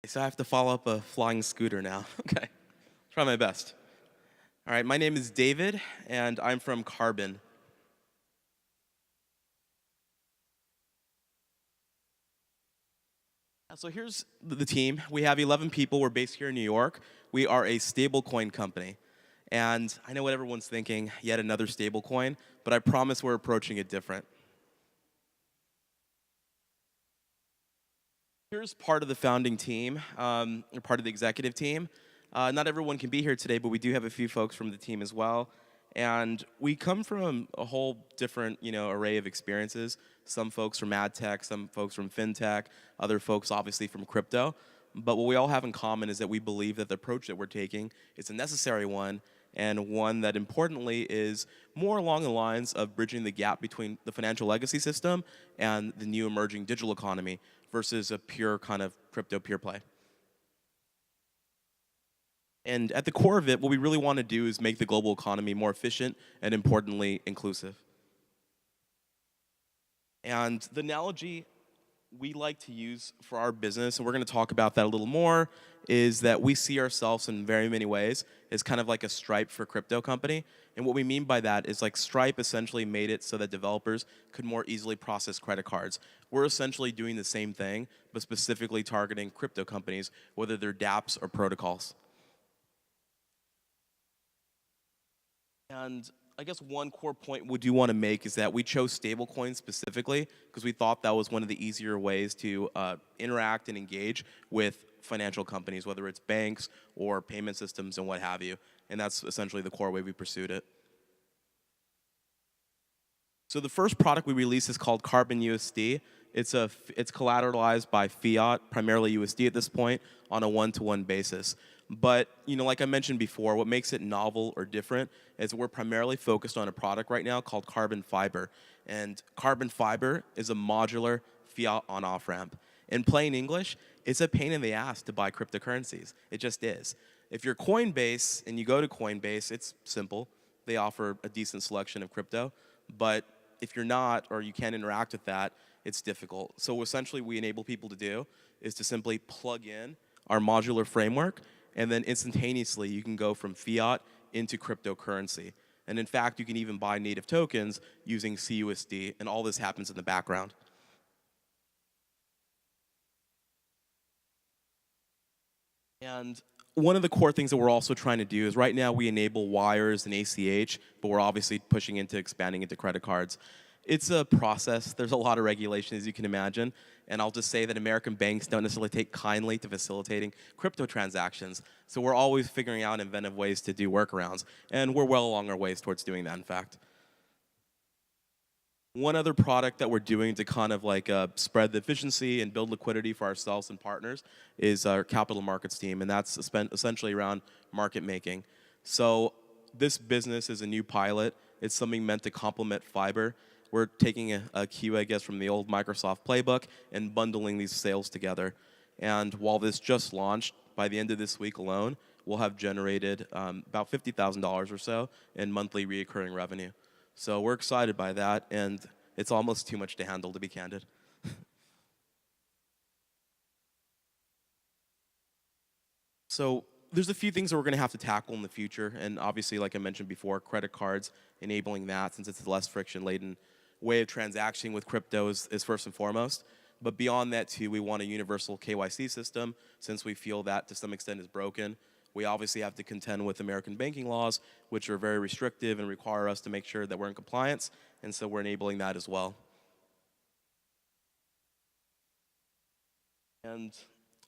So I have to follow up a flying scooter now. Okay, try my best. All right, my name is David, and I'm from Carbon. So here's the team. We have 11 people. We're based here in New York. We are a stablecoin company. And I know what everyone's thinking, yet another stablecoin, but I promise we're approaching it different. Here's part of the founding team, or part of the executive team. Not everyone can be here today, but we do have a few folks from the team as well. And we come from a whole different, array of experiences. Some folks from ad tech, some folks from fintech, other folks obviously from crypto. But what we all have in common is that we believe that the approach that we're taking is a necessary one, and one that importantly is more along the lines of bridging the gap between the financial legacy system and the new emerging digital economy versus a pure kind of crypto pure play. And at the core of it, what we really want to do is make the global economy more efficient and importantly inclusive. And the analogy we like to use for our business, and we're going to talk about that a little more, is that we see ourselves in very many ways as kind of like a Stripe for crypto company. And what we mean by that is like Stripe essentially made it so that developers could more easily process credit cards. We're essentially doing the same thing, but specifically targeting crypto companies, whether they're dApps or protocols. And I guess one core point we do want to make is that we chose stablecoins specifically because we thought that was one of the easier ways to interact and engage with financial companies, whether it's banks or payment systems and what have you. And that's essentially the core way we pursued it. So the first product we released is called Carbon USD. It's collateralized by fiat, primarily USD at this point, on a one-to-one basis. But like I mentioned before, what makes it novel or different is we're primarily focused on a product right now called Carbon Fiber. And Carbon Fiber is a modular fiat on-off ramp. In plain English, it's a pain in the ass to buy cryptocurrencies. It just is. If you're Coinbase and you go to Coinbase, it's simple. They offer a decent selection of crypto. But if you're not, or you can't interact with that, it's difficult. So essentially what we enable people to do is to simply plug in our modular framework, and then instantaneously you can go from fiat into cryptocurrency. And in fact, you can even buy native tokens using CUSD, and all this happens in the background. And one of the core things that we're also trying to do is right now we enable wires and ACH, but we're obviously pushing into expanding into credit cards. It's a process. There's a lot of regulation, as you can imagine. And I'll just say that American banks don't necessarily take kindly to facilitating crypto transactions. So we're always figuring out inventive ways to do workarounds. And we're well along our ways towards doing that, in fact. One other product that we're doing to kind of like spread the efficiency and build liquidity for ourselves and partners is our capital markets team. And that's essentially around market making. So this business is a new pilot. It's something meant to complement Fiber. We're taking a cue, I guess, from the old Microsoft playbook and bundling these sales together. And while this just launched, by the end of this week alone, we'll have generated about $50,000 or so in monthly recurring revenue. So we're excited by that, and it's almost too much to handle, to be candid. So there's a few things that we're going to have to tackle in the future, and obviously, like I mentioned before, credit cards, enabling that since it's a less friction-laden way of transacting with crypto is first and foremost. But beyond that, too, we want a universal KYC system since we feel that to some extent is broken. We obviously have to contend with American banking laws, which are very restrictive and require us to make sure that we're in compliance, and so we're enabling that as well. And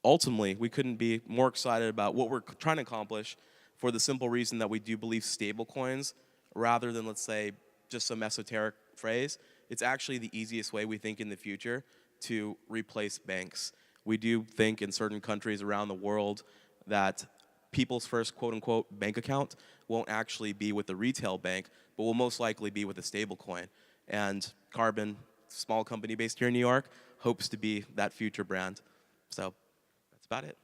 ultimately, we couldn't be more excited about what we're trying to accomplish for the simple reason that we do believe stablecoins, rather than, let's say, just some esoteric phrase, it's actually the easiest way we think in the future to replace banks. We do think in certain countries around the world that people's first quote-unquote bank account won't actually be with the retail bank, but will most likely be with a stablecoin. And Carbon, small company based here in New York, hopes to be that future brand. So that's about it.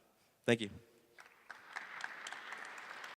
Thank you.